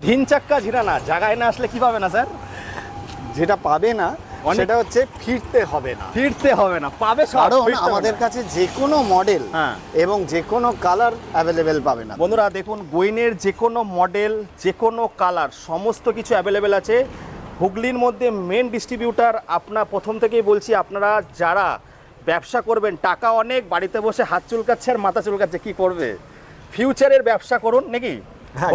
তিন চাক্কা ঝিরা না, জায়গায় না আসলে কি পাবে না স্যার? যেটা পাবে না সেটা হচ্ছে ফিরতে হবে না, পাবে সব। কারণ আমাদের কাছে যে কোনো মডেল হ্যাঁ। এবং যে কোনো কালার অ্যাভেলেবেল পাবে না। বন্ধুরা দেখুন, গোইনের যে কোনো মডেল, যে কোনো কালার, সমস্ত কিছু অ্যাভেলেবেল আছে হুগলির মধ্যে। মেন ডিস্ট্রিবিউটার আপনার প্রথম থেকেই বলছি, আপনারা যারা ব্যবসা করবেন, টাকা অনেক, বাড়িতে বসে হাত চুলকাচ্ছে আর মাথা চুলকাচ্ছে, কি করবে? ফিউচারের ব্যবসা করুন নাকি,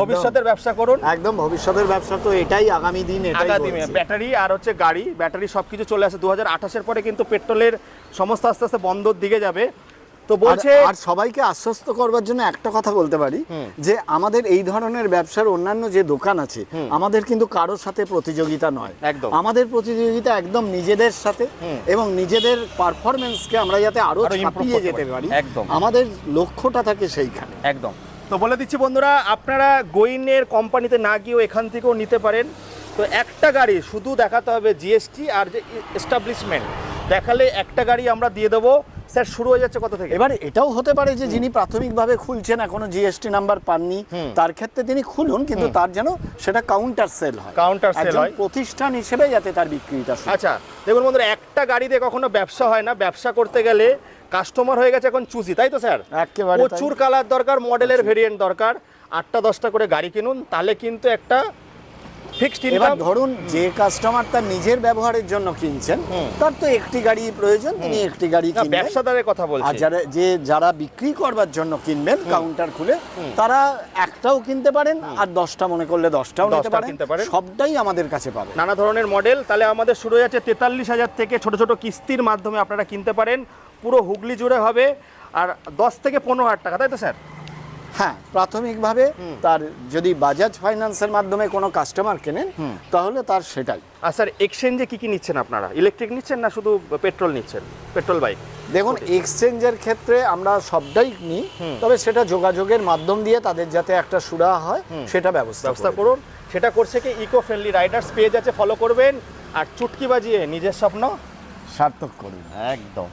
ভবিষ্যতের ব্যবসা করুন। একদম ভবিষ্যতের ব্যবসা তো এটাই, আগামী দিন এটাই বলছি। ব্যাটারি আর হচ্ছে গাড়ি, ব্যাটারি সবকিছু চলে আসে 2028-এর পরে, কিন্তু পেট্রোলের সমস্ত আস্তে আস্তে বন্ধর দিকে যাবে। তো বলছে আর সবাইকে আশ্বস্ত করবার জন্য একটা কথা বলতে পারি যে আমাদের এই ধরনের ব্যবসার অন্যান্য যে দোকান আছে, আমাদের কিন্তু কারোর সাথে প্রতিযোগিতা নয়। একদম। আমাদের প্রতিযোগিতা একদম নিজেদের সাথে, এবং নিজেদের পারফরমেন্সকে আমরা যাতে আরো ছাপিয়ে যেতে পারি, একদম আমাদের লক্ষ্যটা থাকে সেইখানে। একদম। তো বলে দিচ্ছি বন্ধুরা, আপনারা গোইনের কোম্পানিতে না গিয়েও এখান থেকেও নিতে পারেন। তো একটা গাড়ি শুধু দেখাতে হবে জিএসটি আর যে এস্টাবলিশমেন্ট, দেখালে একটা গাড়ি আমরা দিয়ে দেবো। স্যার শুরু হয়ে যাচ্ছে কত থেকে? এবার এটাও হতে পারে যে যিনি প্রাথমিকভাবে খুলছেন, এখনো জিএসটি নাম্বার পাননি, তার ক্ষেত্রে তিনি খুলুন, কিন্তু তার যেন সেটা কাউন্টার সেল হয়, কাউন্টার সেল হয়, প্রতিষ্ঠান হিসেবে যাতে তার বিক্রিটা। আচ্ছা দেখুন বন্ধুরা, একটা গাড়িতে কখনো ব্যবসা হয় না। ব্যবসা করতে গেলে কাস্টমার হয়ে গেছে এখন চুজি, তাই তো স্যার? একেবারে প্রচুর কালার দরকার, মডেলের ভেরিয়েন্ট দরকার। 8টা-10টা করে গাড়ি কিনুন, তাহলে কিন্তু একটা ফিক্সড ইনকাম। এবার ধরুন যে কাস্টমার তার নিজের ব্যবহারের জন্য কিনছেন, তার তো একটি গাড়ি প্রয়োজন, তিনি একটি গাড়ি কিনবেন। ব্যবসাদারের কথা বলছি। আর যারা বিক্রি করবার জন্য কিনবেন কাউন্টার খুলে, তারা একটাও কিনতে পারেন, আর 10টা মনে করলে 10টাও নিতে পারেন, সবটাই আমাদের কাছে পাবেন। নানা ধরনের মডেল। তাহলে আমাদের শুরু হয়ে যাচ্ছে 43,000 থেকে, ছোট ছোট কিস্তির মাধ্যমে আপনারা কিনতে পারেন, পুরো হুগলি জুড়ে হবে। আর 10 থেকে 15,000 টাকা, তাই তো স্যার? হ্যাঁ, প্রাথমিকভাবে তার যদি বাজাজ ফাইন্যান্সের মাধ্যমে কোনো কাস্টমার কেনেন, তাহলে তার সেটাই। আর স্যার এক্সচেঞ্জে কি নিচ্ছেন আপনারা? ইলেকট্রিক নিচ্ছেন না শুধু পেট্রোল নিচ্ছেন? পেট্রোল বাইক দেখুন, এক্সচেঞ্জের ক্ষেত্রে আমরা সবটাই নিই, তবে সেটা যোগাযোগের মাধ্যম দিয়ে তাদের যাতে একটা সুরাহা হয় সেটা ব্যবস্থা করুন। সেটা করছে কি, ইকো ফ্রেন্ডলি রাইডার্স পেজ আছে, ফলো করবেন আর চুটকি বাজিয়ে নিজের স্বপ্ন সার্থক করুন। একদম।